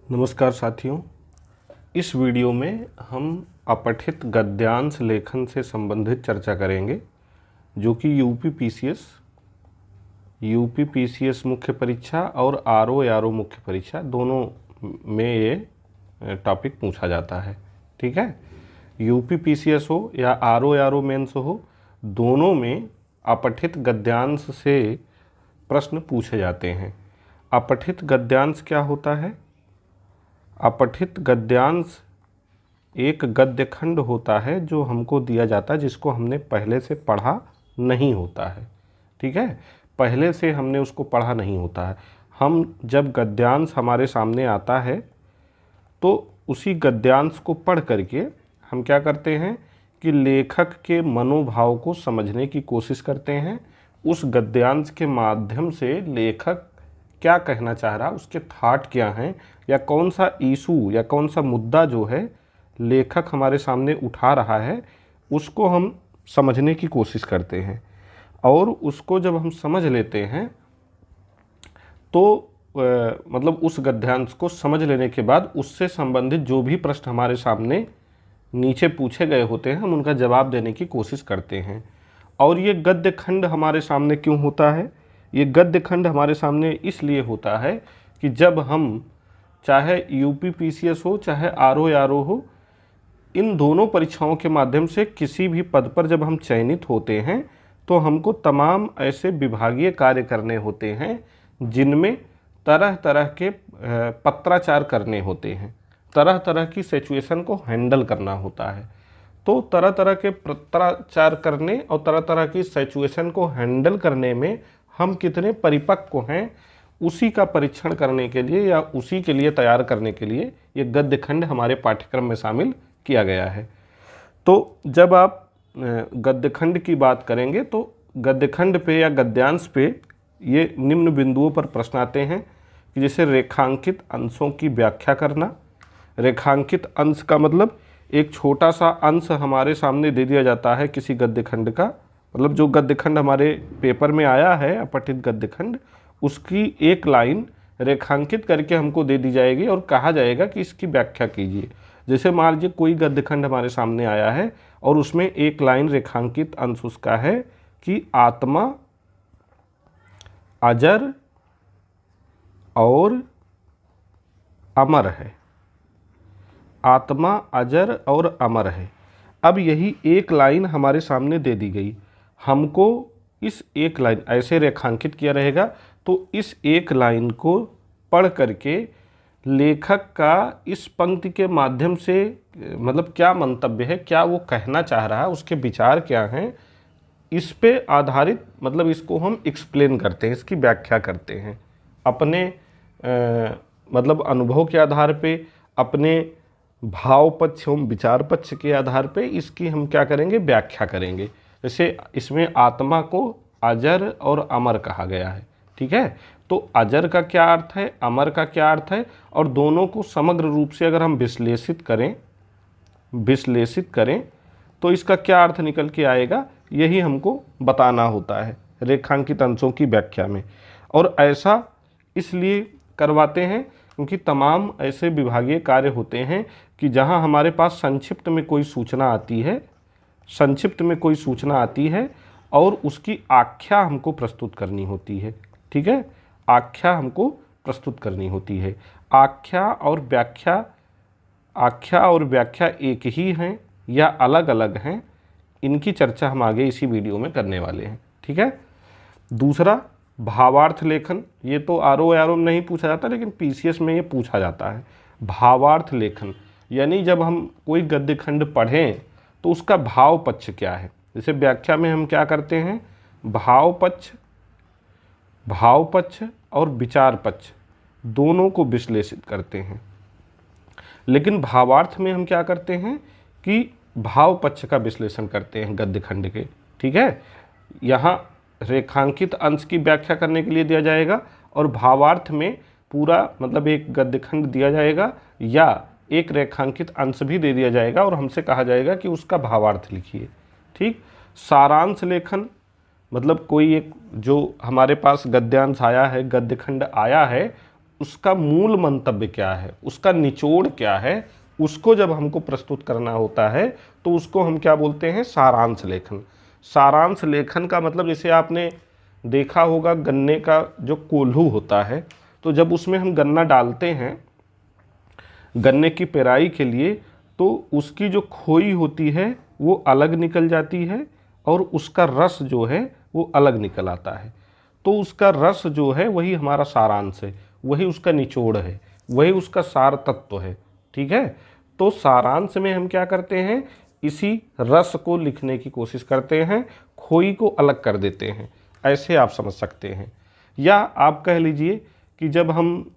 नमस्कार साथियों। इस वीडियो में हम अपठित गद्यांश लेखन से संबंधित चर्चा करेंगे, जो कि यूपी पीसीएस मुख्य परीक्षा और आरओ मुख्य परीक्षा दोनों में ये टॉपिक पूछा जाता है। ठीक है, यूपी पीसीएस हो या आरओ मेंस हो, दोनों में अपठित गद्यांश से प्रश्न पूछे जाते हैं। अपठित गद्यांश क्या होता है? अपठित गद्यांश एक गद्य खंड होता है जो हमको दिया जाता है, जिसको हमने पहले से पढ़ा नहीं होता है। ठीक है, पहले से हमने उसको पढ़ा नहीं होता है। हम जब गद्यांश हमारे सामने आता है तो उसी गद्यांश को पढ़ करके हम क्या करते हैं कि लेखक के मनोभाव को समझने की कोशिश करते हैं। उस गद्यांश के माध्यम से लेखक क्या कहना चाह रहा, उसके थाट क्या हैं, या कौन सा इशू या कौन सा मुद्दा जो है लेखक हमारे सामने उठा रहा है, उसको हम समझने की कोशिश करते हैं। और उसको जब हम समझ लेते हैं तो मतलब उस गद्यांश को समझ लेने के बाद उससे संबंधित जो भी प्रश्न हमारे सामने नीचे पूछे गए होते हैं, हम उनका जवाब देने की कोशिश करते हैं। और ये गद्य खंड हमारे सामने क्यों होता है? ये गद्य खंड हमारे सामने इसलिए होता है कि जब हम चाहे यूपी पीसीएस हो चाहे आरओ हो, इन दोनों परीक्षाओं के माध्यम से किसी भी पद पर जब हम चयनित होते हैं तो हमको तमाम ऐसे विभागीय कार्य करने होते हैं जिनमें तरह तरह के पत्राचार करने होते हैं, तरह तरह की सिचुएशन को हैंडल करना होता है। तो तरह तरह के पत्राचार करने और तरह तरह की सिचुएशन को हैंडल करने में हम कितने परिपक्व हैं, उसी का परीक्षण करने के लिए या उसी के लिए तैयार करने के लिए ये गद्य खंड हमारे पाठ्यक्रम में शामिल किया गया है। तो जब आप गद्य खंड की बात करेंगे तो गद्य खंड पे या गद्यांश पे ये निम्न बिंदुओं पर प्रश्न आते हैं कि जैसे रेखांकित अंशों की व्याख्या करना। रेखांकित अंश का मतलब एक छोटा सा अंश हमारे सामने दे दिया जाता है किसी गद्य खंड का, मतलब जो गद्य खंड हमारे पेपर में आया है अपठित गद्य खंड, उसकी एक लाइन रेखांकित करके हमको दे दी जाएगी और कहा जाएगा कि इसकी व्याख्या कीजिए। जैसे मान लीजिए कोई गद्य खंड हमारे सामने आया है और उसमें एक लाइन रेखांकित अंश उसका है कि आत्मा अजर और अमर है। आत्मा अजर और अमर है। अब यही एक लाइन हमारे सामने दे दी गई, हमको इस एक लाइन ऐसे रेखांकित किया रहेगा, तो इस एक लाइन को पढ़ करके लेखक का इस पंक्ति के माध्यम से मतलब क्या मंतव्य है, क्या वो कहना चाह रहा है, उसके विचार क्या हैं, इस पे आधारित मतलब इसको हम एक्सप्लेन करते हैं, इसकी व्याख्या करते हैं अपने मतलब अनुभव के आधार पे, अपने भाव पक्ष एवं विचार पक्ष के आधार पे इसकी हम क्या करेंगे, व्याख्या करेंगे। जैसे इसमें आत्मा को अजर और अमर कहा गया है। ठीक है, तो अजर का क्या अर्थ है, अमर का क्या अर्थ है, और दोनों को समग्र रूप से अगर हम विश्लेषित करें तो इसका क्या अर्थ निकल के आएगा, यही हमको बताना होता है रेखांकित अंशों की व्याख्या में। और ऐसा इसलिए करवाते हैं क्योंकि तमाम ऐसे विभागीय कार्य होते हैं कि जहां हमारे पास संक्षिप्त में कोई सूचना आती है और उसकी आख्या हमको प्रस्तुत करनी होती है। ठीक है, आख्या हमको प्रस्तुत करनी होती है। आख्या और व्याख्या एक ही हैं या अलग अलग हैं, इनकी चर्चा हम आगे इसी वीडियो में करने वाले हैं। ठीक है, दूसरा भावार्थ लेखन। ये तो आरओ में नहीं पूछा जाता, लेकिन पीसीएस में ये पूछा जाता है। भावार्थ लेखन यानी जब हम कोई गद्य खंड पढ़ें तो उसका भाव पक्ष क्या है। जैसे व्याख्या में हम क्या करते हैं, भाव पक्ष और विचार पक्ष दोनों को विश्लेषित करते हैं। लेकिन भावार्थ में हम क्या करते हैं कि भाव पक्ष का विश्लेषण करते हैं गद्य खंड के। ठीक है, यहाँ रेखांकित अंश की व्याख्या करने के लिए दिया जाएगा और भावार्थ में पूरा मतलब एक गद्य खंड दिया जाएगा या एक रेखांकित अंश भी दे दिया जाएगा और हमसे कहा जाएगा कि उसका भावार्थ लिखिए। ठीक, सारांश लेखन मतलब कोई एक जो हमारे पास गद्यांश आया है, गद्य खंड आया है, उसका मूल मंतव्य क्या है, उसका निचोड़ क्या है, उसको जब हमको प्रस्तुत करना होता है तो उसको हम क्या बोलते हैं, सारांश लेखन। सारांश लेखन का मतलब, जैसे आपने देखा होगा गन्ने का जो कोल्हू होता है, तो जब उसमें हम गन्ना डालते हैं गन्ने की पेराई के लिए, तो उसकी जो खोई होती है वो अलग निकल जाती है और उसका रस जो है वो अलग निकल आता है। तो उसका रस जो है वही हमारा सारांश है, वही उसका निचोड़ है, वही उसका सार तत्व है। ठीक है, तो सारांश में हम क्या करते हैं, इसी रस को लिखने की कोशिश करते हैं, खोई को अलग कर देते हैं, ऐसे आप समझ सकते हैं। या आप कह लीजिए कि जब हम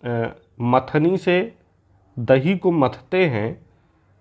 मथनी से दही को मथते हैं,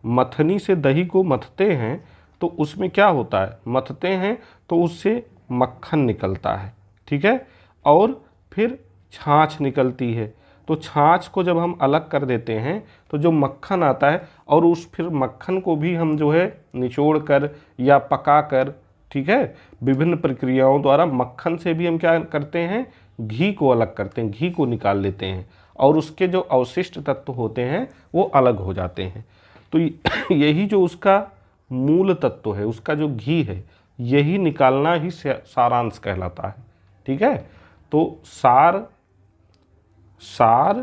मथनी से दही को मथते हैं तो उसमें क्या होता है, मथते हैं तो उससे मक्खन निकलता है। ठीक है, और फिर छाछ निकलती है, तो छाछ को जब हम अलग कर देते हैं तो जो मक्खन आता है, और उस फिर मक्खन को भी हम जो है निचोड़ कर या पका कर, ठीक है, विभिन्न प्रक्रियाओं द्वारा मक्खन से भी हम क्या करते हैं, घी को अलग करते हैं, घी को निकाल लेते हैं और उसके जो अवशिष्ट तत्व होते हैं वो अलग हो जाते हैं। तो यही जो उसका मूल तत्व है, उसका जो घी है, यही निकालना ही सारांश कहलाता है। ठीक है, तो सार, सार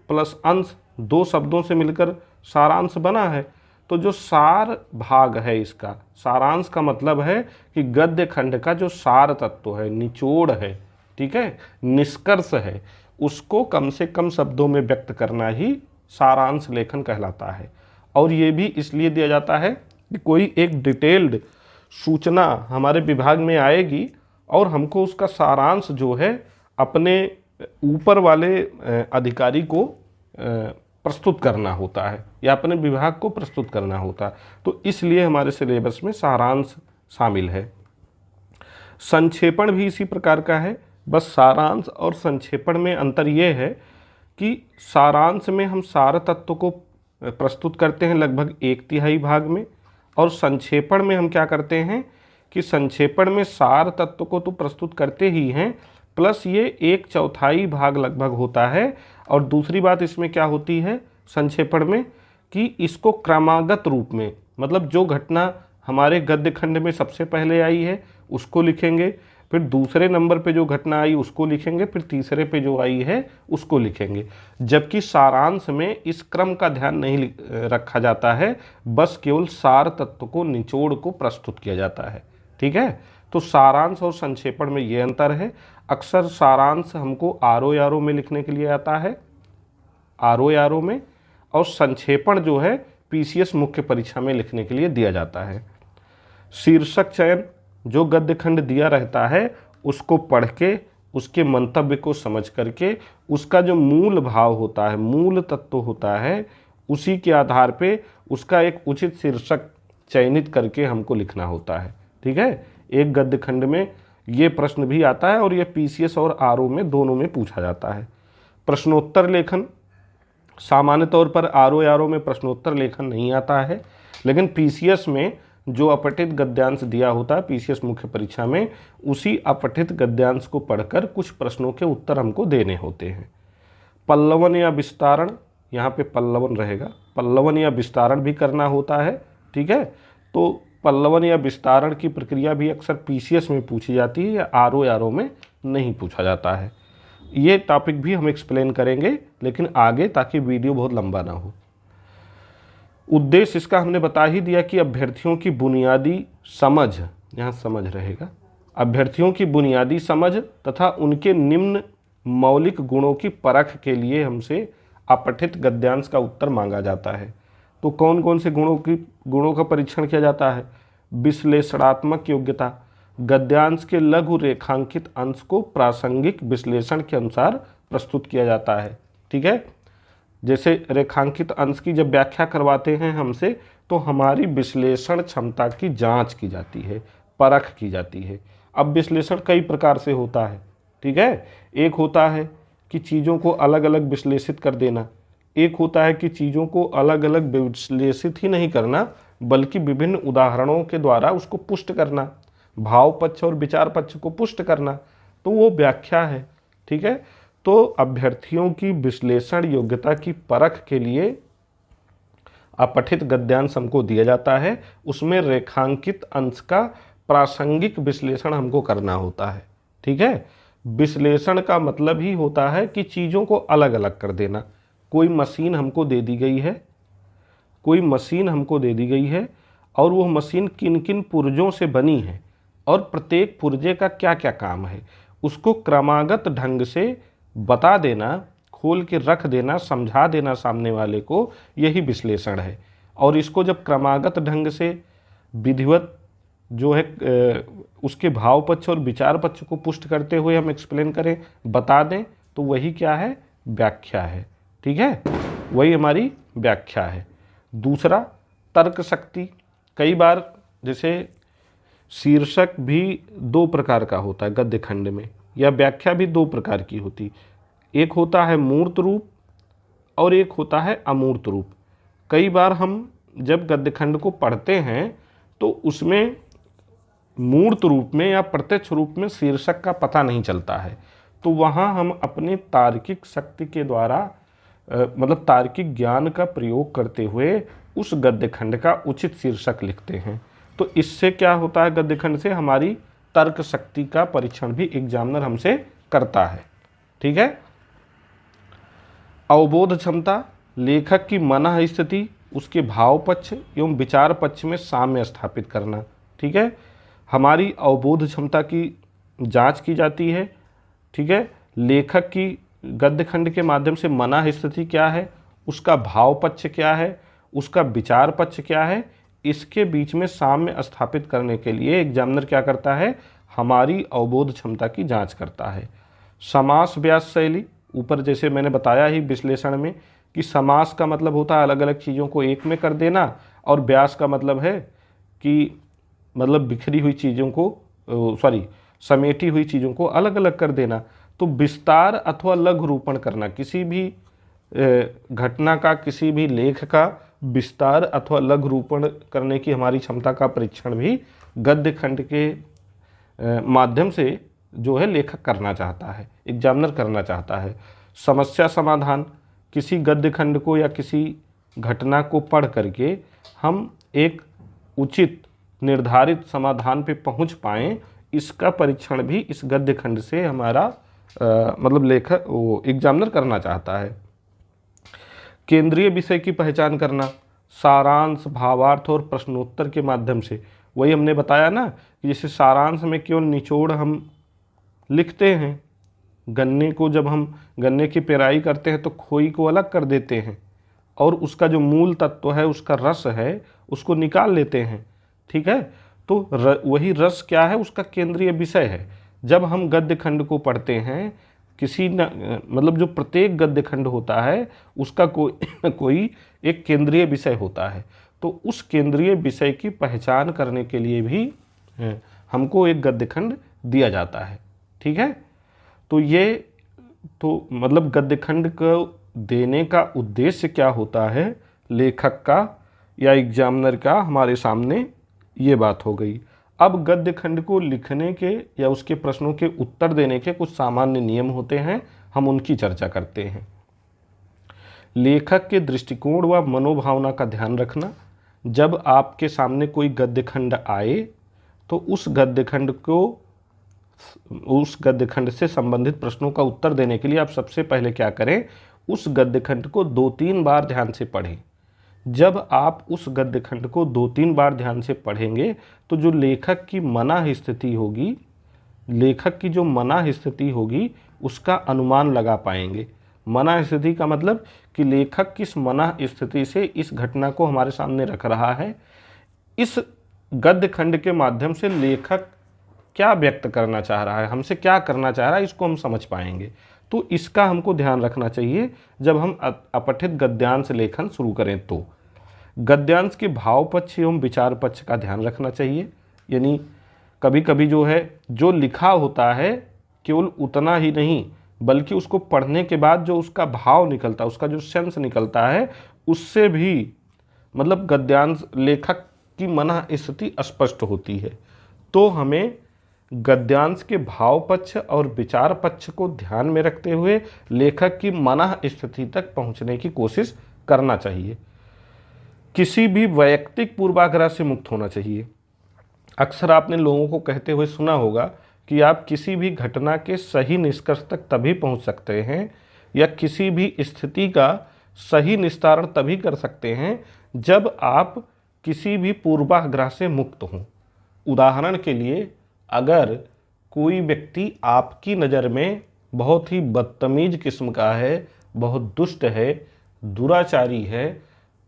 प्लस अंश, दो शब्दों से मिलकर सारांश बना है। तो जो सार भाग है इसका, सारांश का मतलब है कि गद्य खंड का जो सार तत्व है, निचोड़ है, ठीक है, निष्कर्ष है, उसको कम से कम शब्दों में व्यक्त करना ही सारांश लेखन कहलाता है। और ये भी इसलिए दिया जाता है कि कोई एक डिटेल्ड सूचना हमारे विभाग में आएगी और हमको उसका सारांश जो है अपने ऊपर वाले अधिकारी को प्रस्तुत करना होता है या अपने विभाग को प्रस्तुत करना होता है, तो इसलिए हमारे सिलेबस में सारांश शामिल है। संक्षेपण भी इसी प्रकार का है, बस सारांश और संक्षेपण में अंतर ये है कि सारांश में हम सार तत्व को प्रस्तुत करते हैं लगभग 1/3 भाग में, और संक्षेपण में हम क्या करते हैं कि संक्षेपण में सार तत्व को तो प्रस्तुत करते ही हैं, प्लस ये 1/4 भाग लगभग होता है। और दूसरी बात इसमें क्या होती है संक्षेपण में, कि इसको क्रमागत रूप में, मतलब जो घटना हमारे गद्य खंड में सबसे पहले आई है उसको लिखेंगे, फिर दूसरे नंबर पे जो घटना आई उसको लिखेंगे, फिर तीसरे पे जो आई है उसको लिखेंगे। जबकि सारांश में इस क्रम का ध्यान नहीं रखा जाता है, बस केवल सार तत्व को, निचोड़ को प्रस्तुत किया जाता है। ठीक है, तो सारांश और संक्षेपण में ये अंतर है। अक्सर सारांश हमको ROARO में लिखने के लिए आता है, ROARO में, और संक्षेपण जो है PCS मुख्य परीक्षा में लिखने के लिए दिया जाता है। शीर्षक चयन, जो गद्य खंड दिया रहता है उसको पढ़ के, उसके मंतव्य को समझ करके, उसका जो मूल भाव होता है, मूल तत्व होता है, उसी के आधार पे उसका एक उचित शीर्षक चयनित करके हमको लिखना होता है। ठीक है, एक गद्य खंड में ये प्रश्न भी आता है और ये PCS और RO में दोनों में पूछा जाता है। प्रश्नोत्तर लेखन, सामान्य तौर पर ROARO में प्रश्नोत्तर लेखन नहीं आता है, लेकिन PCS में जो अपठित गद्यांश दिया होता है PCS मुख्य परीक्षा में, उसी अपठित गद्यांश को पढ़कर कुछ प्रश्नों के उत्तर हमको देने होते हैं। पल्लवन या विस्तारण, यहाँ पे पल्लवन रहेगा, पल्लवन या विस्तारण भी करना होता है। ठीक है, तो पल्लवन या विस्तारण की प्रक्रिया भी अक्सर PCS में पूछी जाती है या ROARO में नहीं पूछा जाता है। ये टॉपिक भी हम एक्सप्लेन करेंगे लेकिन आगे, ताकि वीडियो बहुत लंबा ना हो। उद्देश्य इसका हमने बता ही दिया कि अभ्यर्थियों की बुनियादी समझ, यहाँ समझ रहेगा, अभ्यर्थियों की बुनियादी समझ तथा उनके निम्न मौलिक गुणों की परख के लिए हमसे अपठित गद्यांश का उत्तर मांगा जाता है। तो कौन कौन से गुणों का परीक्षण किया जाता है? विश्लेषणात्मक योग्यता, गद्यांश के लघु रेखांकित अंश को प्रासंगिक विश्लेषण के अनुसार प्रस्तुत किया जाता है। ठीक है, जैसे रेखांकित अंश की जब व्याख्या करवाते हैं हमसे, तो हमारी विश्लेषण क्षमता की जांच की जाती है, परख की जाती है। अब विश्लेषण कई प्रकार से होता है। ठीक है, एक होता है कि चीज़ों को अलग अलग विश्लेषित कर देना, एक होता है कि चीज़ों को अलग अलग विश्लेषित ही नहीं करना बल्कि विभिन्न उदाहरणों के द्वारा उसको पुष्ट करना, भाव पक्ष और विचार पक्ष को पुष्ट करना, तो वो व्याख्या है। ठीक है, तो अभ्यर्थियों की विश्लेषण योग्यता की परख के लिए अपठित गद्यांश हमको दिया जाता है, उसमें रेखांकित अंश का प्रासंगिक विश्लेषण हमको करना होता है। ठीक है, विश्लेषण का मतलब ही होता है कि चीज़ों को अलग अलग कर देना। कोई मशीन हमको दे दी गई है, कोई मशीन हमको दे दी गई है और वो मशीन किन किन पुर्जों से बनी है और प्रत्येक पुर्जे का क्या क्या काम है, उसको क्रमागत ढंग से बता देना, खोल के रख देना, समझा देना सामने वाले को, यही विश्लेषण है। और इसको जब क्रमागत ढंग से विधिवत जो है उसके भाव पक्ष और विचार पक्ष को पुष्ट करते हुए हम एक्सप्लेन करें, बता दें, तो वही क्या है, व्याख्या है। ठीक है, वही हमारी व्याख्या है। दूसरा, तर्क शक्ति। कई बार जैसे शीर्षक भी दो प्रकार का होता है गद्य खंड में, या व्याख्या भी दो प्रकार की होती। एक होता है मूर्त रूप और एक होता है अमूर्त रूप। कई बार हम जब गद्य खंड को पढ़ते हैं तो उसमें मूर्त रूप में या प्रत्यक्ष रूप में शीर्षक का पता नहीं चलता है, तो वहाँ हम अपने तार्किक शक्ति के द्वारा मतलब तार्किक ज्ञान का प्रयोग करते हुए उस गद्य खंड का उचित शीर्षक लिखते हैं। तो इससे क्या होता है, गद्य खंड से हमारी तर्क शक्ति का परीक्षण भी एग्जामिनर हमसे करता है। ठीक है, अवबोध क्षमता। लेखक की मन स्थिति, उसके भाव पक्ष एवं विचार पक्ष में साम्य स्थापित करना। ठीक है, हमारी अवबोध क्षमता की जांच की जाती है। ठीक है, लेखक की गद्य खंड के माध्यम से मन स्थिति क्या है, उसका भाव पक्ष क्या है, उसका विचार पक्ष क्या है, इसके बीच में साम्य स्थापित करने के लिए एग्जामिनर क्या करता है, हमारी अवबोध क्षमता की जांच करता है। समास व्यास शैली, ऊपर जैसे मैंने बताया ही विश्लेषण में कि समास का मतलब होता है अलग अलग चीज़ों को एक में कर देना, और व्यास का मतलब है कि मतलब बिखरी हुई चीज़ों को समेटी हुई चीज़ों को अलग अलग कर देना। तो विस्तार अथवा लघुरूपण करना, किसी भी घटना का, किसी भी लेख का विस्तार अथवा लघुरूपण करने की हमारी क्षमता का परीक्षण भी गद्य खंड के माध्यम से जो है लेखक करना चाहता है, एग्जामिनर करना चाहता है। समस्या समाधान, किसी गद्य खंड को या किसी घटना को पढ़ करके हम एक उचित निर्धारित समाधान पे पहुंच पाएँ, इसका परीक्षण भी इस गद्य खंड से हमारा मतलब लेखक वो एग्जामिनर करना चाहता है। केंद्रीय विषय की पहचान करना, सारांश, भावार्थ और प्रश्नोत्तर के माध्यम से। वही हमने बताया ना कि जैसे सारांश में केवल निचोड़ हम लिखते हैं, गन्ने को जब हम गन्ने की पेराई करते हैं तो खोई को अलग कर देते हैं और उसका जो मूल तत्व है, उसका रस है, उसको निकाल लेते हैं। ठीक है, तो वही रस क्या है, उसका केंद्रीय विषय है। जब हम गद्य खंड को पढ़ते हैं, किसी न मतलब जो प्रत्येक गद्य खंड होता है उसका कोई एक केंद्रीय विषय होता है, तो उस केंद्रीय विषय की पहचान करने के लिए भी हमको एक गद्य खंड दिया जाता है। ठीक है, तो ये तो मतलब गद्य खंड को देने का उद्देश्य क्या होता है लेखक का या एग्जामिनर का, हमारे सामने ये बात हो गई। अब गद्य खंड को लिखने के या उसके प्रश्नों के उत्तर देने के कुछ सामान्य नियम होते हैं, हम उनकी चर्चा करते हैं। लेखक के दृष्टिकोण व मनोभावना का ध्यान रखना। जब आपके सामने कोई गद्य खंड आए तो उस गद्य खंड से संबंधित प्रश्नों का उत्तर देने के लिए आप सबसे पहले क्या करें, उस गद्य खंड को 2-3 बार ध्यान से पढ़ें। जब आप उस गद्य खंड को 2-3 बार ध्यान से पढ़ेंगे तो जो लेखक की मना स्थिति होगी, लेखक की जो मना स्थिति होगी उसका अनुमान लगा पाएंगे। मना स्थिति का मतलब कि लेखक किस मना स्थिति से इस घटना को हमारे सामने रख रहा है, इस गद्य खंड के माध्यम से लेखक क्या व्यक्त करना चाह रहा है, हमसे क्या करना चाह रहा है, इसको हम समझ पाएंगे। तो इसका हमको ध्यान रखना चाहिए जब हम अपठित गद्यांश लेखन शुरू करें। तो गद्यांश के भाव पक्ष एवं विचार पक्ष का ध्यान रखना चाहिए। यानी कभी कभी जो है जो लिखा होता है केवल उतना ही नहीं, बल्कि उसको पढ़ने के बाद जो उसका भाव निकलता है, उसका जो सेंस निकलता है, उससे भी मतलब गद्यांश लेखक की मना स्थिति स्पष्ट होती है। तो हमें गद्यांश के भाव पक्ष और विचार पक्ष को ध्यान में रखते हुए लेखक की मनः स्थिति तक पहुंचने की कोशिश करना चाहिए। किसी भी वैयक्तिक पूर्वाग्रह से मुक्त होना चाहिए। अक्सर आपने लोगों को कहते हुए सुना होगा कि आप किसी भी घटना के सही निष्कर्ष तक तभी पहुंच सकते हैं या किसी भी स्थिति का सही निस्तारण तभी कर सकते हैं जब आप किसी भी पूर्वाग्रह से मुक्त हों। उदाहरण के लिए, अगर कोई व्यक्ति आपकी नज़र में बहुत ही बदतमीज किस्म का है, बहुत दुष्ट है, दुराचारी है,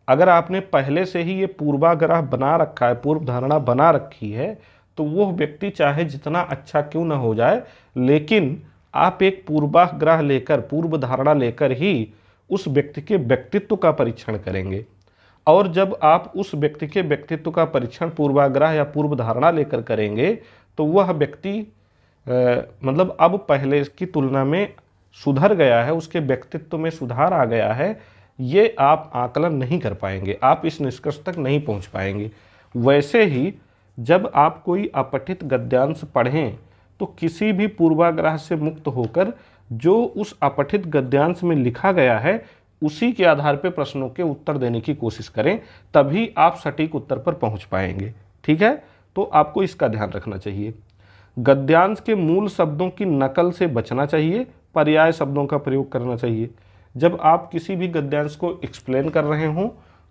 अगर आपने पहले से ही ये पूर्वाग्रह बना रखा है, पूर्व धारणा बना रखी है, तो वो व्यक्ति चाहे जितना अच्छा क्यों ना हो जाए, लेकिन आप एक पूर्वाग्रह लेकर, पूर्व धारणा लेकर ही उस व्यक्ति के व्यक्तित्व का परीक्षण करेंगे। और जब आप उस व्यक्ति के व्यक्तित्व का परीक्षण पूर्वाग्रह या पूर्व धारणा लेकर करेंगे तो वह व्यक्ति मतलब अब पहले की तुलना में सुधर गया है, उसके व्यक्तित्व में सुधार आ गया है, ये आप आकलन नहीं कर पाएंगे, आप इस निष्कर्ष तक नहीं पहुंच पाएंगे। वैसे ही जब आप कोई अपठित गद्यांश पढ़ें तो किसी भी पूर्वाग्रह से मुक्त होकर जो उस अपठित गद्यांश में लिखा गया है उसी के आधार पर प्रश्नों के उत्तर देने की कोशिश करें, तभी आप सटीक उत्तर पर पहुंच पाएंगे। ठीक है, तो आपको इसका ध्यान रखना चाहिए। गद्यांश के मूल शब्दों की नकल से बचना चाहिए, पर्याय शब्दों का प्रयोग करना चाहिए। जब आप किसी भी गद्यांश को एक्सप्लेन कर रहे हों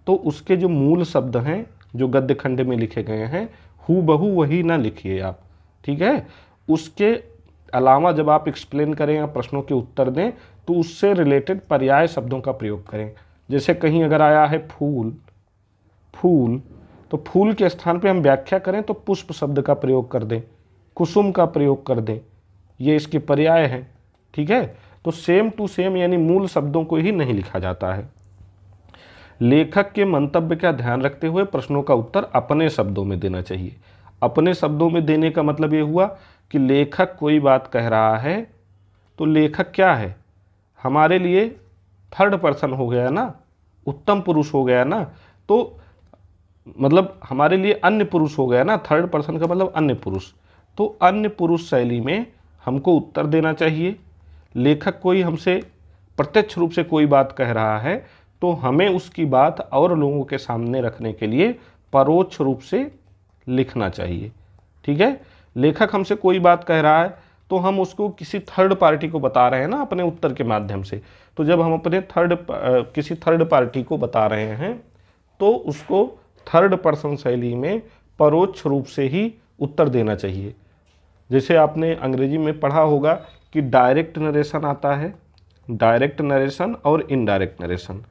तो उसके जो मूल शब्द हैं जो गद्य खंड में लिखे गए हैं हूबहू वही ना लिखिए आप। ठीक है, उसके अलावा जब आप एक्सप्लेन करें या प्रश्नों के उत्तर दें तो उससे रिलेटेड पर्याय शब्दों का प्रयोग करें। जैसे कहीं अगर आया है फूल, फूल, तो फूल के स्थान पे हम व्याख्या करें तो पुष्प शब्द का प्रयोग कर दें, कुसुम का प्रयोग कर दें, ये इसके पर्याय हैं। ठीक है, तो सेम टू सेम यानी मूल शब्दों को ही नहीं लिखा जाता है। लेखक के मंतव्य का ध्यान रखते हुए प्रश्नों का उत्तर अपने शब्दों में देना चाहिए। अपने शब्दों में देने का मतलब ये हुआ कि लेखक कोई बात कह रहा है तो लेखक क्या है, हमारे लिए थर्ड पर्सन हो गया ना, उत्तम पुरुष हो गया ना, तो मतलब हमारे लिए अन्य पुरुष हो गया ना, थर्ड पर्सन का मतलब अन्य पुरुष। तो अन्य पुरुष शैली में हमको उत्तर देना चाहिए। लेखक कोई हमसे प्रत्यक्ष रूप से कोई बात कह रहा है तो हमें उसकी बात और लोगों के सामने रखने के लिए परोक्ष रूप से लिखना चाहिए। ठीक है, लेखक हमसे कोई बात कह रहा है तो हम उसको किसी थर्ड पार्टी को बता रहे हैं ना अपने उत्तर के माध्यम से। तो जब हम अपने किसी थर्ड पार्टी को बता रहे हैं तो उसको थर्ड पर्सन शैली में परोक्ष रूप से ही उत्तर देना चाहिए। जैसे आपने अंग्रेजी में पढ़ा होगा कि डायरेक्ट नरेशन आता है, डायरेक्ट नरेशन और इनडायरेक्ट नरेशन।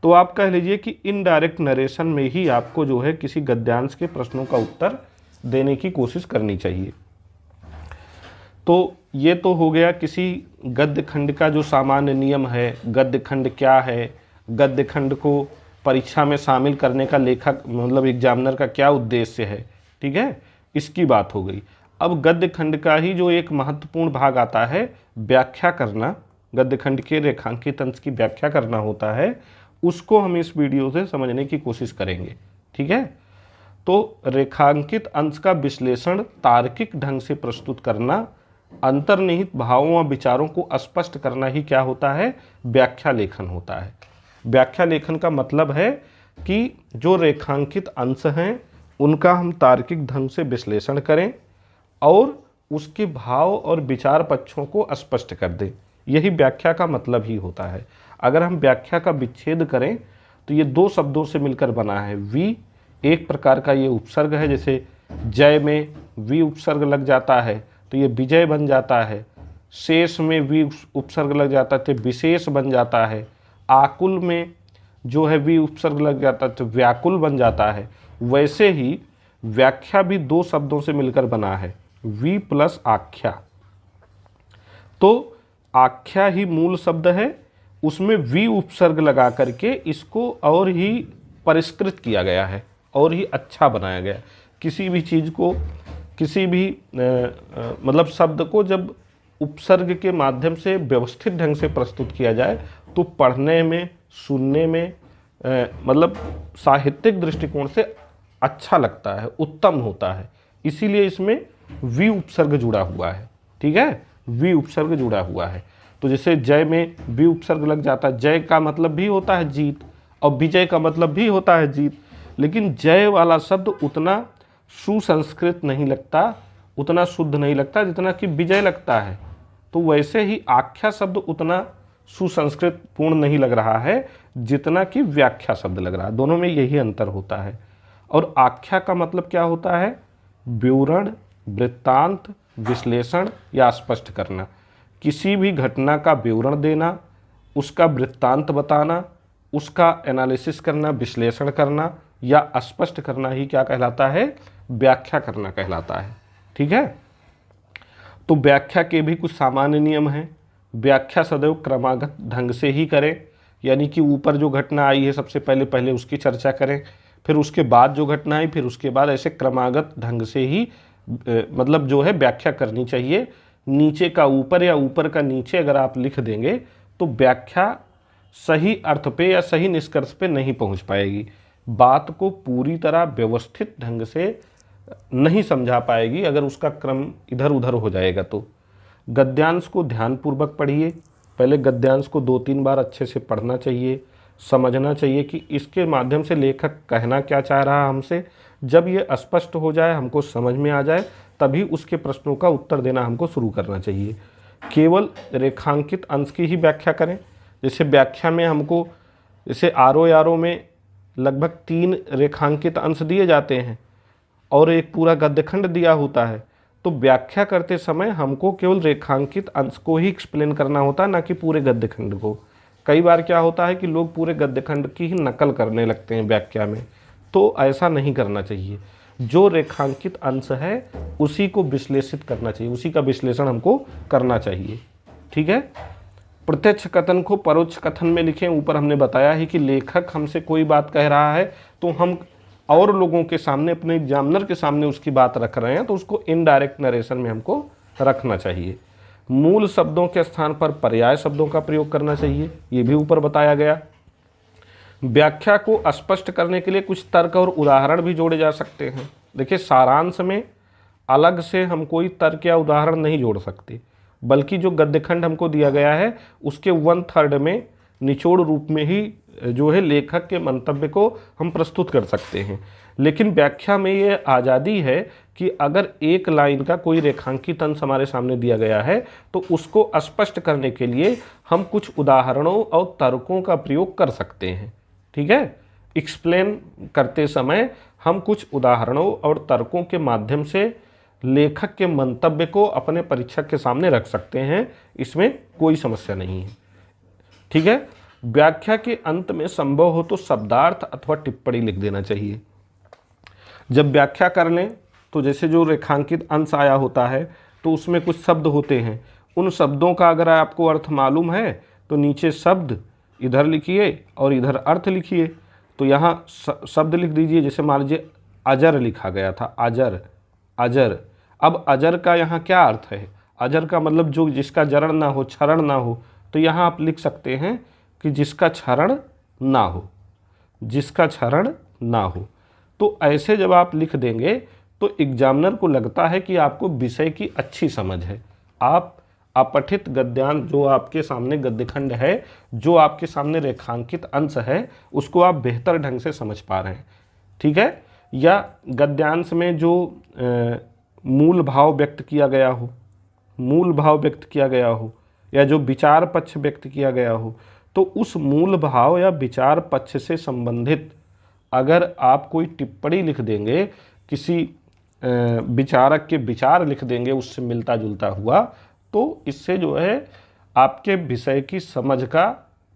तो आप कह लीजिए कि इनडायरेक्ट नरेशन में ही आपको जो है किसी गद्यांश के प्रश्नों का उत्तर देने की कोशिश करनी चाहिए। तो ये तो हो गया किसी गद्य खंड का जो सामान्य नियम है, गद्य खंड क्या है, गद्य खंड को परीक्षा में शामिल करने का लेखक मतलब एग्जामिनर का क्या उद्देश्य है। ठीक है, इसकी बात हो गई। अब गद्य खंड का ही जो एक महत्वपूर्ण भाग आता है व्याख्या करना, गद्य खंड के रेखांकित अंश की व्याख्या करना होता है, उसको हम इस वीडियो से समझने की कोशिश करेंगे। ठीक है, तो रेखांकित अंश का विश्लेषण तार्किक ढंग से प्रस्तुत करना, अंतर्निहित भावों व विचारों को स्पष्ट करना ही क्या होता है, व्याख्या लेखन होता है। व्याख्या लेखन का मतलब है कि जो रेखांकित अंश हैं उनका हम तार्किक ढंग से विश्लेषण करें और उसके भाव और विचार पक्षों को स्पष्ट कर दें। यही व्याख्या का मतलब ही होता है। अगर हम व्याख्या का विच्छेद करें तो ये दो शब्दों से मिलकर बना है। वी एक प्रकार का ये उपसर्ग है, जैसे जय में वी उपसर्ग लग जाता है तो ये विजय बन जाता है, शेष में वी उपसर्ग लग जाता है तो विशेष बन जाता है, आकुल में जो है वी उपसर्ग लग जाता है तो व्याकुल बन जाता है। वैसे ही व्याख्या भी दो शब्दों से मिलकर बना है, वी प्लस आख्या। तो आख्या ही मूल शब्द है, उसमें वी उपसर्ग लगा करके इसको और ही परिष्कृत किया गया है और ही अच्छा बनाया गया। किसी भी चीज़ को, किसी भी मतलब शब्द को जब उपसर्ग के माध्यम से व्यवस्थित ढंग से प्रस्तुत किया जाए तो पढ़ने में, सुनने में मतलब साहित्यिक दृष्टिकोण से अच्छा लगता है, उत्तम होता है। इसीलिए इसमें वी उपसर्ग जुड़ा हुआ है, ठीक है, वी उपसर्ग जुड़ा हुआ है। तो जैसे जय में वी उपसर्ग लग जाता है, जय का मतलब भी होता है जीत और विजय का मतलब भी होता है जीत, लेकिन जय वाला शब्द उतना सुसंस्कृत नहीं लगता, उतना शुद्ध नहीं लगता जितना कि विजय लगता है। तो वैसे ही आख्या शब्द उतना सुसंस्कृत पूर्ण नहीं लग रहा है जितना कि व्याख्या शब्द लग रहा है। दोनों में यही अंतर होता है। और आख्या का मतलब क्या होता है? विवरण, वृत्तांत, विश्लेषण या स्पष्ट करना। किसी भी घटना का विवरण देना, उसका वृत्तांत बताना, उसका एनालिसिस करना, विश्लेषण करना या स्पष्ट करना ही क्या कहलाता है? व्याख्या करना कहलाता है। ठीक है। तो व्याख्या के भी कुछ सामान्य नियम हैं। व्याख्या सदैव क्रमागत ढंग से ही करें, यानी कि ऊपर जो घटना आई है सबसे पहले उसकी चर्चा करें, फिर उसके बाद जो घटना आई, फिर उसके बाद ऐसे क्रमागत ढंग से ही मतलब जो है व्याख्या करनी चाहिए। नीचे का ऊपर या ऊपर का नीचे अगर आप लिख देंगे तो व्याख्या सही अर्थ पे या सही निष्कर्ष पे नहीं पहुंच पाएगी, बात को पूरी तरह व्यवस्थित ढंग से नहीं समझा पाएगी अगर उसका क्रम इधर उधर हो जाएगा। तो गद्यांश को ध्यानपूर्वक पढ़िए। पहले गद्यांश को 2-3 बार अच्छे से पढ़ना चाहिए, समझना चाहिए कि इसके माध्यम से लेखक कहना क्या चाह रहा है हमसे। जब ये स्पष्ट हो जाए, हमको समझ में आ जाए, तभी उसके प्रश्नों का उत्तर देना हमको शुरू करना चाहिए। केवल रेखांकित अंश की ही व्याख्या करें। जैसे व्याख्या में हमको जैसे आरो में लगभग 3 रेखांकित अंश दिए जाते हैं और एक पूरा गद्यखंड दिया होता है, तो व्याख्या करते समय हमको केवल रेखांकित अंश को ही एक्सप्लेन करना होता है, ना कि पूरे गद्यखंड को। कई बार क्या होता है कि लोग पूरे गद्यखंड की ही नकल करने लगते हैं व्याख्या में, तो ऐसा नहीं करना चाहिए। जो रेखांकित अंश है उसी को विश्लेषित करना चाहिए, उसी का विश्लेषण हमको करना चाहिए। ठीक है। प्रत्यक्ष कथन को परोक्ष कथन में लिखें। ऊपर हमने बताया ही कि लेखक हमसे कोई बात कह रहा है तो हम और लोगों के सामने, अपने एग्जामिनर के सामने उसकी बात रख रहे हैं, तो उसको इनडायरेक्ट नरेशन में हमको रखना चाहिए। मूल शब्दों के स्थान पर पर्याय शब्दों का प्रयोग करना चाहिए, ये भी ऊपर बताया गया। व्याख्या को स्पष्ट करने के लिए कुछ तर्क और उदाहरण भी जोड़े जा सकते हैं। देखिए, सारांश में अलग से हम कोई तर्क या उदाहरण नहीं जोड़ सकते, बल्कि जो गद्यखंड हमको दिया गया है उसके 1/3 में निचोड़ रूप में ही जो है लेखक के मंतव्य को हम प्रस्तुत कर सकते हैं। लेकिन व्याख्या में ये आज़ादी है कि अगर एक लाइन का कोई रेखांकित अंश हमारे सामने दिया गया है तो उसको स्पष्ट करने के लिए हम कुछ उदाहरणों और तर्कों का प्रयोग कर सकते हैं। ठीक है। एक्सप्लेन करते समय हम कुछ उदाहरणों और तर्कों के माध्यम से लेखक के मंतव्य को अपने परीक्षक के सामने रख सकते हैं, इसमें कोई समस्या नहीं है। ठीक है। व्याख्या के अंत में संभव हो तो शब्दार्थ अथवा टिप्पणी लिख देना चाहिए। जब व्याख्या कर लें तो जैसे जो रेखांकित अंश आया होता है तो उसमें कुछ शब्द होते हैं, उन शब्दों का अगर आपको अर्थ मालूम है तो नीचे शब्द इधर लिखिए और इधर अर्थ लिखिए। तो यहाँ शब्द लिख दीजिए। जैसे मान लीजिए अजर लिखा गया था, अजर, अजर। अब अजर का यहाँ क्या अर्थ है? अजर का मतलब जो जिसका जरण ना हो, क्षरण ना हो। तो यहाँ आप लिख सकते हैं कि जिसका क्षरण ना हो, जिसका क्षरण ना हो। तो ऐसे जब आप लिख देंगे तो एग्जामिनर को लगता है कि आपको विषय की अच्छी समझ है। आप अपठित गद्यांश, जो आपके सामने गद्यखंड है, जो आपके सामने रेखांकित अंश है, उसको आप बेहतर ढंग से समझ पा रहे हैं। ठीक है। या गद्यांश में जो मूल भाव व्यक्त किया गया हो, मूल भाव व्यक्त किया गया हो, या जो विचार पक्ष व्यक्त किया गया हो, तो उस मूल भाव या विचार पक्ष से संबंधित अगर आप कोई टिप्पणी लिख देंगे, किसी विचारक के विचार लिख देंगे उससे मिलता जुलता हुआ, तो इससे जो है आपके विषय की समझ का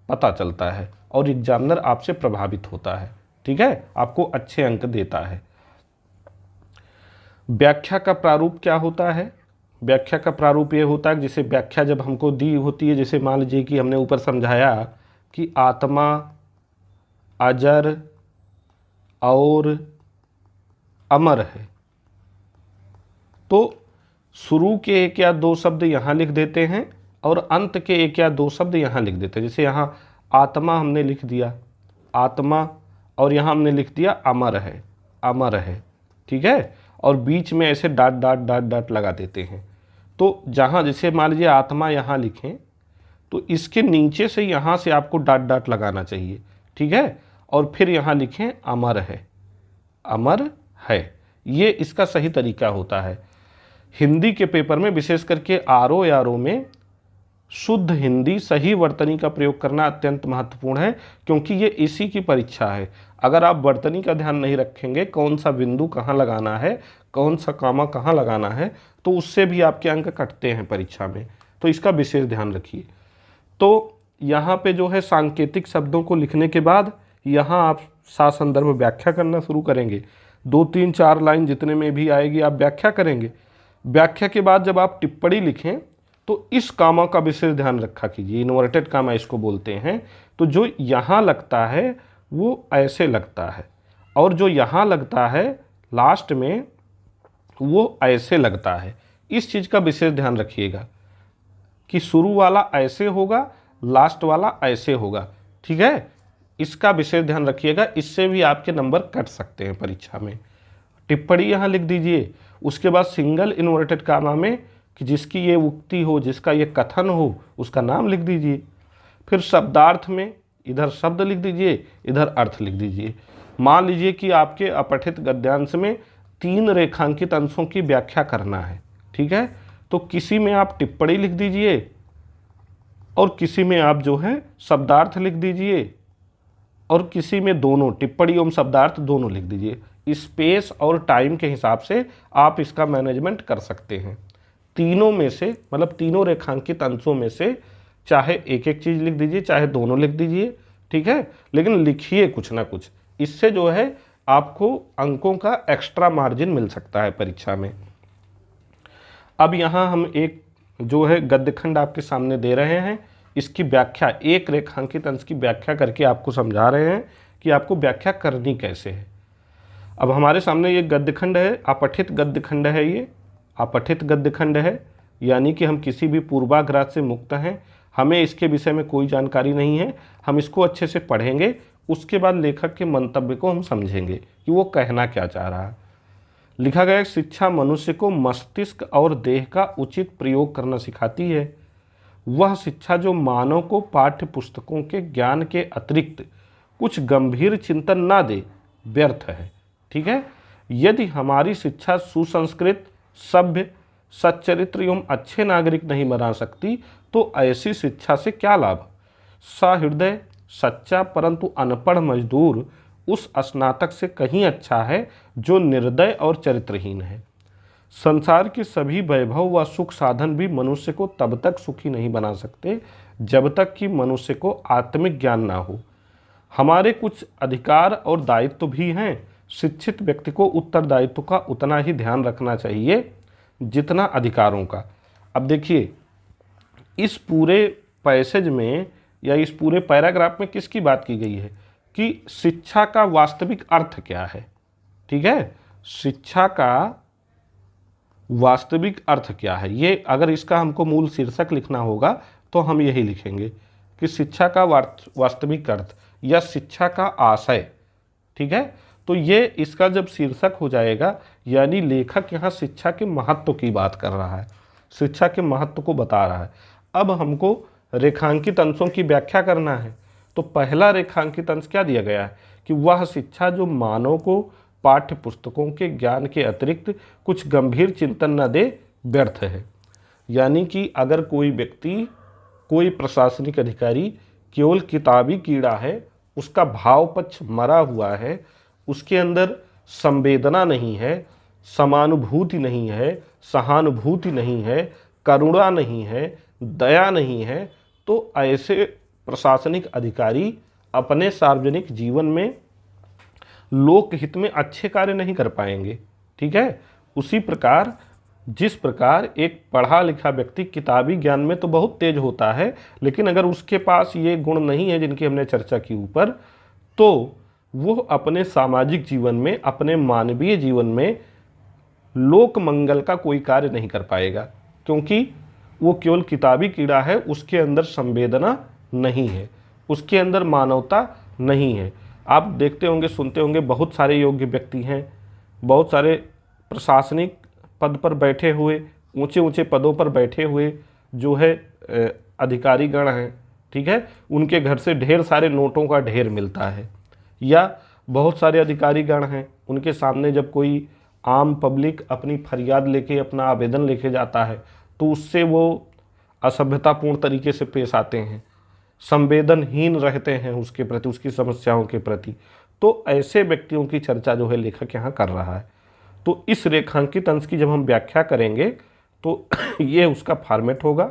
पता चलता है और एग्जामिनर आपसे प्रभावित होता है। ठीक है। आपको अच्छे अंक देता है। व्याख्या का प्रारूप क्या होता है? व्याख्या का प्रारूप ये होता है, जैसे व्याख्या जब हमको दी होती है, जैसे मान लीजिए कि हमने ऊपर समझाया कि आत्मा, अजर और अमर है, तो शुरू के 1 या 2 शब्द यहाँ लिख देते हैं और अंत के 1 या 2 शब्द यहाँ लिख देते हैं। जैसे यहाँ आत्मा हमने लिख दिया, आत्मा, और यहाँ हमने लिख दिया अमर है, अमर है। ठीक है। और बीच में ऐसे डॉट डॉट डॉट डॉट लगा देते हैं। तो जहाँ जैसे मान लीजिए आत्मा यहाँ लिखें तो इसके नीचे से यहाँ से आपको डॉट डॉट लगाना चाहिए, ठीक है, और फिर यहाँ लिखें अमर है, अमर है। ये इसका सही तरीका होता है। हिंदी के पेपर में विशेष करके आरओ या आरओ में शुद्ध हिंदी सही वर्तनी का प्रयोग करना अत्यंत महत्वपूर्ण है, क्योंकि ये इसी की परीक्षा है। अगर आप वर्तनी का ध्यान नहीं रखेंगे, कौन सा बिंदु कहाँ लगाना है, कौन सा कामा कहाँ लगाना है, तो उससे भी आपके अंक कटते हैं परीक्षा में। तो इसका विशेष ध्यान रखिए। तो यहाँ पे जो है सांकेतिक शब्दों को लिखने के बाद यहाँ आप सासंदर्भ व्याख्या करना शुरू करेंगे। 2, 3, 4 लाइन जितने में भी आएगी आप व्याख्या करेंगे। व्याख्या के बाद जब आप टिप्पणी लिखें तो इस कामा का विशेष ध्यान रखा कीजिए। इन्वर्टेड कामा इसको बोलते हैं। तो जो यहाँ लगता है वो ऐसे लगता है, और जो यहाँ लगता है लास्ट में वो ऐसे लगता है। इस चीज़ का विशेष ध्यान रखिएगा कि शुरू वाला ऐसे होगा, लास्ट वाला ऐसे होगा, ठीक है। इसका विशेष ध्यान रखिएगा, इससे भी आपके नंबर कट सकते हैं परीक्षा में। टिप्पणी यहाँ लिख दीजिए। उसके बाद सिंगल इन्वर्टेड कामा में कि जिसकी ये उक्ति हो, जिसका ये कथन हो, उसका नाम लिख दीजिए। फिर शब्दार्थ में इधर शब्द लिख दीजिए, इधर अर्थ लिख दीजिए। मान लीजिए कि आपके अपठित गद्यांश में 3 रेखांकित अंशों की व्याख्या करना है, ठीक है, तो किसी में आप टिप्पणी लिख दीजिए और किसी में आप जो है शब्दार्थ लिख दीजिए, और किसी में दोनों टिप्पणी एवं शब्दार्थ दोनों लिख दीजिए। स्पेस और टाइम के हिसाब से आप इसका मैनेजमेंट कर सकते हैं। तीनों में से मतलब तीनों रेखांकित अंशों में से चाहे एक एक चीज़ लिख दीजिए, चाहे दोनों लिख दीजिए, ठीक है, लेकिन लिखिए कुछ ना कुछ। इससे जो है आपको अंकों का एक्स्ट्रा मार्जिन मिल सकता है परीक्षा में। अब यहाँ हम एक जो है गद्यखंड आपके सामने दे रहे हैं। इसकी व्याख्या, एक रेखांकित अंश की व्याख्या करके आपको समझा रहे हैं कि आपको व्याख्या करनी कैसे है। अब हमारे सामने ये गद्यखंड है, अपठित गद्यखंड है। ये अपठित गद्यखंड है, यानी कि हम किसी भी पूर्वाग्रह से मुक्त हैं, हमें इसके विषय में कोई जानकारी नहीं है। हम इसको अच्छे से पढ़ेंगे, उसके बाद लेखक के मंतव्य को हम समझेंगे कि वो कहना क्या चाह रहा है। लिखा गया, शिक्षा मनुष्य को मस्तिष्क और देह का उचित प्रयोग करना सिखाती है। वह शिक्षा जो मानव को पाठ्य पुस्तकों के ज्ञान के अतिरिक्त कुछ गंभीर चिंतन ना दे, व्यर्थ है, ठीक है। यदि हमारी शिक्षा सुसंस्कृत, सभ्य, सच्चरित्र एवं अच्छे नागरिक नहीं बना सकती तो ऐसी शिक्षा से क्या लाभ। सहृदय, सच्चा परंतु अनपढ़ मजदूर उस स्नातक से कहीं अच्छा है जो निर्दय और चरित्रहीन है। संसार के सभी वैभव व सुख साधन भी मनुष्य को तब तक सुखी नहीं बना सकते जब तक कि मनुष्य को आत्मिक ज्ञान ना हो। हमारे कुछ अधिकार और दायित्व भी हैं। शिक्षित व्यक्ति को उत्तरदायित्व का उतना ही ध्यान रखना चाहिए जितना अधिकारों का। अब देखिए, इस पूरे पैसेज में या इस पूरे पैराग्राफ में किसकी बात की गई है कि शिक्षा का वास्तविक अर्थ क्या है, ठीक है। शिक्षा का वास्तविक अर्थ क्या है, ये अगर इसका हमको मूल शीर्षक लिखना होगा तो हम यही लिखेंगे कि शिक्षा का वास्तविक अर्थ या शिक्षा का आशय, ठीक है। तो ये इसका जब शीर्षक हो जाएगा, यानी लेखक यहाँ शिक्षा के महत्व की बात कर रहा है, शिक्षा के महत्व को बता रहा है। अब हमको रेखांकित अंशों की व्याख्या करना है। तो पहला रेखांकित अंश क्या दिया गया है कि वह शिक्षा जो मानव को पाठ्य पुस्तकों के ज्ञान के अतिरिक्त कुछ गंभीर चिंतन न दे, व्यर्थ है। यानी कि अगर कोई व्यक्ति, कोई प्रशासनिक अधिकारी केवल किताबी कीड़ा है, उसका भाव पक्ष मरा हुआ है, उसके अंदर संवेदना नहीं है, समानुभूति नहीं है, सहानुभूति नहीं है, करुणा नहीं है, दया नहीं है, तो ऐसे प्रशासनिक अधिकारी अपने सार्वजनिक जीवन में लोकहित में अच्छे कार्य नहीं कर पाएंगे, ठीक है। उसी प्रकार जिस प्रकार एक पढ़ा लिखा व्यक्ति किताबी ज्ञान में तो बहुत तेज होता है, लेकिन अगर उसके पास ये गुण नहीं है जिनकी हमने चर्चा की ऊपर, तो वो अपने सामाजिक जीवन में, अपने मानवीय जीवन में लोक मंगल का कोई कार्य नहीं कर पाएगा, क्योंकि वो केवल किताबी कीड़ा है। उसके अंदर संवेदना नहीं है, उसके अंदर मानवता नहीं है। आप देखते होंगे, सुनते होंगे, बहुत सारे योग्य व्यक्ति हैं, बहुत सारे प्रशासनिक पद पर बैठे हुए, ऊंचे ऊंचे पदों पर बैठे हुए जो है अधिकारी गण हैं, ठीक है, उनके घर से ढेर सारे नोटों का ढेर मिलता है। या बहुत सारे अधिकारी गण हैं, उनके सामने जब कोई आम पब्लिक अपनी फरियाद लेके, अपना आवेदन लेके जाता है तो उससे वो असभ्यतापूर्ण तरीके से पेश आते हैं, संवेदनहीन रहते हैं उसके प्रति, उसकी समस्याओं के प्रति। तो ऐसे व्यक्तियों की चर्चा जो है लेखक यहाँ कर रहा है। तो इस रेखांकित अंश की जब हम व्याख्या करेंगे तो ये उसका फॉर्मेट होगा।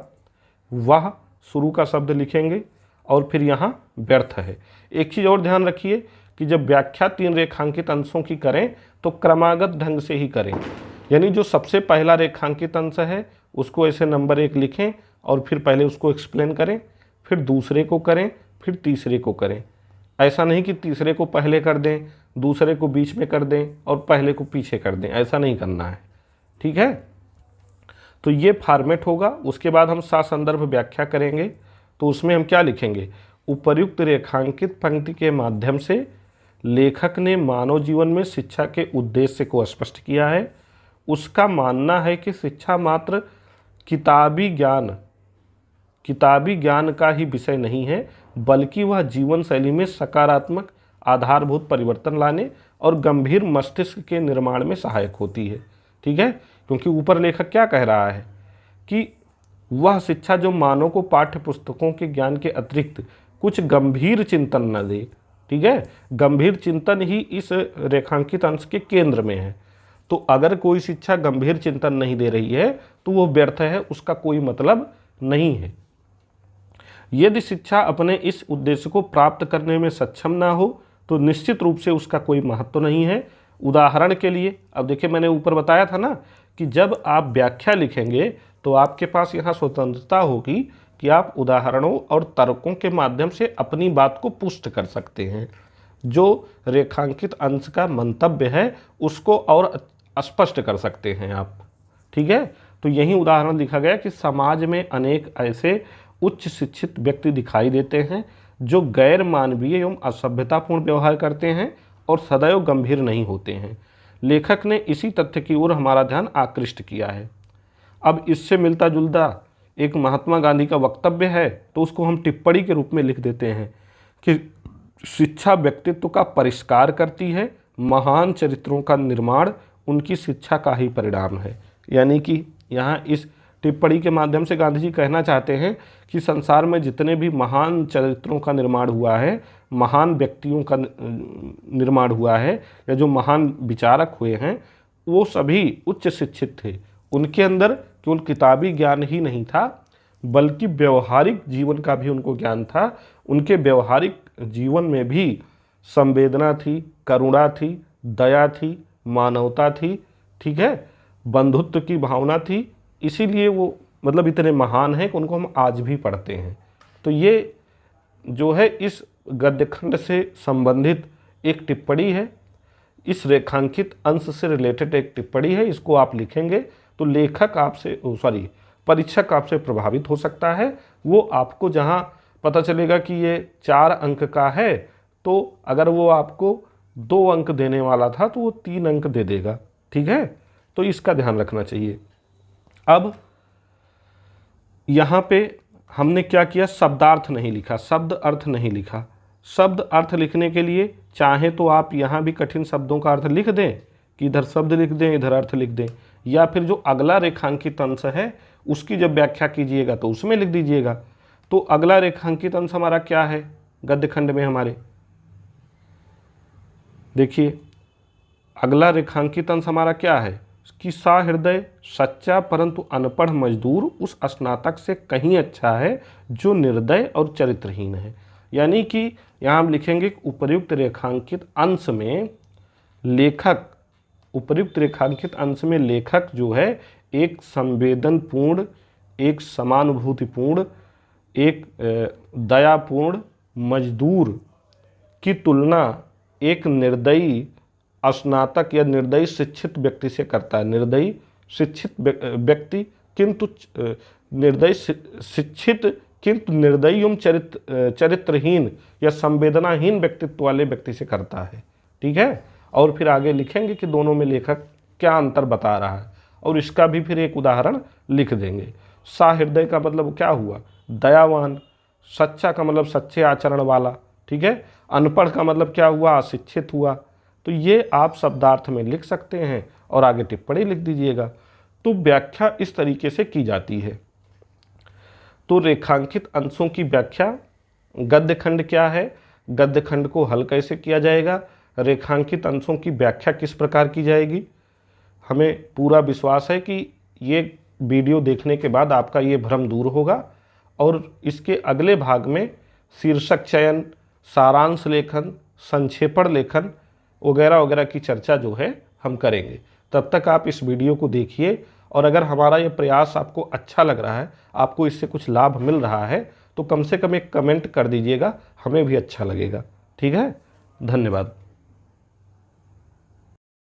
वह शुरू का शब्द लिखेंगे और फिर यहाँ व्यर्थ है। एक चीज़ और ध्यान रखिए कि जब व्याख्या 3 रेखांकित अंशों की करें तो क्रमागत ढंग से ही करें। यानी जो सबसे पहला रेखांकित अंश है उसको ऐसे नंबर 1 लिखें और फिर पहले उसको एक्सप्लेन करें, फिर दूसरे को करें, फिर तीसरे को करें। ऐसा नहीं कि तीसरे को पहले कर दें, दूसरे को बीच में कर दें और पहले को पीछे कर दें, ऐसा नहीं करना है, ठीक है। तो ये फॉर्मेट होगा। उसके बाद हम ससंदर्भ व्याख्या करेंगे तो उसमें हम क्या लिखेंगे, उपर्युक्त रेखांकित पंक्ति के माध्यम से लेखक ने मानव जीवन में शिक्षा के उद्देश्य को स्पष्ट किया है। उसका मानना है कि शिक्षा मात्र किताबी ज्ञान का ही विषय नहीं है, बल्कि वह जीवन शैली में सकारात्मक आधारभूत परिवर्तन लाने और गंभीर मस्तिष्क के निर्माण में सहायक होती है, ठीक है। क्योंकि ऊपर लेखक क्या कह रहा है कि वह शिक्षा जो मानव को पाठ्य पुस्तकों के ज्ञान के अतिरिक्त कुछ गंभीर चिंतन न दे, ठीक है, गंभीर चिंतन ही इस रेखांकित अंश के केंद्र में है। तो अगर कोई शिक्षा गंभीर चिंतन नहीं दे रही है तो वो व्यर्थ है, उसका कोई मतलब नहीं है। यदि शिक्षा अपने इस उद्देश्य को प्राप्त करने में सक्षम ना हो तो निश्चित रूप से उसका कोई महत्व नहीं है। उदाहरण के लिए, अब देखिए मैंने ऊपर बताया था ना कि जब आप व्याख्या लिखेंगे तो आपके पास यहाँ स्वतंत्रता होगी कि आप उदाहरणों और तर्कों के माध्यम से अपनी बात को पुष्ट कर सकते हैं। जो रेखांकित अंश का मंतव्य है उसको और स्पष्ट कर सकते हैं आप, ठीक है। तो यही उदाहरण दिखा गया कि समाज में अनेक ऐसे उच्च शिक्षित व्यक्ति दिखाई देते हैं जो गैर मानवीय एवं असभ्यतापूर्ण व्यवहार करते हैं और सदैव गंभीर नहीं होते हैं। लेखक ने इसी तथ्य की ओर हमारा ध्यान आकृष्ट किया है। अब इससे मिलता जुलता एक महात्मा गांधी का वक्तव्य है तो उसको हम टिप्पणी के रूप में लिख देते हैं कि शिक्षा व्यक्तित्व का परिष्कार करती है, महान चरित्रों का निर्माण उनकी शिक्षा का ही परिणाम है। यानी कि यहाँ इस टिप्पणी के माध्यम से गांधी जी कहना चाहते हैं कि संसार में जितने भी महान चरित्रों का निर्माण हुआ है, महान व्यक्तियों का निर्माण हुआ है या जो महान विचारक हुए हैं, वो सभी उच्च शिक्षित थे। उनके अंदर केवल किताबी ज्ञान ही नहीं था बल्कि व्यवहारिक जीवन का भी उनको ज्ञान था। उनके व्यवहारिक जीवन में भी संवेदना थी, करुणा थी, दया थी, मानवता थी, ठीक है, बंधुत्व की भावना थी। इसीलिए वो मतलब इतने महान हैं कि उनको हम आज भी पढ़ते हैं। तो ये जो है इस गद्यखंड से संबंधित एक टिप्पणी है, इस रेखांकित अंश से रिलेटेड एक टिप्पणी है। इसको आप लिखेंगे तो लेखक आपसे परीक्षक आपसे प्रभावित हो सकता है। वो आपको जहाँ पता चलेगा कि ये 4 अंक का है तो अगर वो आपको 2 अंक देने वाला था तो वो 3 अंक दे देगा, ठीक है। तो इसका ध्यान रखना चाहिए। अब यहाँ पे हमने क्या किया, शब्दार्थ नहीं लिखा, शब्द अर्थ नहीं लिखा। शब्द अर्थ लिखने के लिए चाहे तो आप यहाँ भी कठिन शब्दों का अर्थ लिख दें कि इधर शब्द लिख दें इधर अर्थ लिख दें, या फिर जो अगला रेखांकित अंश है उसकी जब व्याख्या कीजिएगा तो उसमें लिख दीजिएगा। तो अगला रेखांकित अंश हमारा क्या है गद्य खंड में हमारे, देखिए अगला रेखांकित अंश हमारा क्या है कि सहृदय सच्चा परंतु अनपढ़ मजदूर उस स्नातक से कहीं अच्छा है जो निर्दय और चरित्रहीन है। यानी कि यहाँ हम लिखेंगे उपर्युक्त रेखांकित अंश में लेखक जो है एक संवेदनपूर्ण, एक समानुभूतिपूर्ण, एक दयापूर्ण मजदूर की तुलना एक निर्दयी स्नातक या निर्दयी शिक्षित व्यक्ति से करता है। निर्दयी शिक्षित व्यक्ति किंतु निर्दयी एवं चरित्रहीन या संवेदनाहीन व्यक्तित्व वाले व्यक्ति से करता है, ठीक है। और फिर आगे लिखेंगे कि दोनों में लेखक क्या अंतर बता रहा है, और इसका भी फिर एक उदाहरण लिख देंगे। सहृदय का मतलब क्या हुआ, दयावान। सच्चा का मतलब सच्चे आचरण वाला, ठीक है। अनपढ़ का मतलब क्या हुआ, अशिक्षित हुआ। तो ये आप शब्दार्थ में लिख सकते हैं और आगे टिप्पणी लिख दीजिएगा। तो व्याख्या इस तरीके से की जाती है। तो रेखांकित अंशों की व्याख्या, गद्य खंड क्या है, गद्य खंड को हल कैसे किया जाएगा, रेखांकित अंशों की व्याख्या किस प्रकार की जाएगी। हमें पूरा विश्वास है कि ये वीडियो देखने के बाद आपका ये भ्रम दूर होगा, और इसके अगले भाग में शीर्षक चयन, सारांश लेखन, संक्षेपण लेखन वगैरह वगैरह की चर्चा जो है हम करेंगे। तब तक आप इस वीडियो को देखिए, और अगर हमारा ये प्रयास आपको अच्छा लग रहा है, आपको इससे कुछ लाभ मिल रहा है, तो कम से कम एक कमेंट कर दीजिएगा, हमें भी अच्छा लगेगा। ठीक है, धन्यवाद।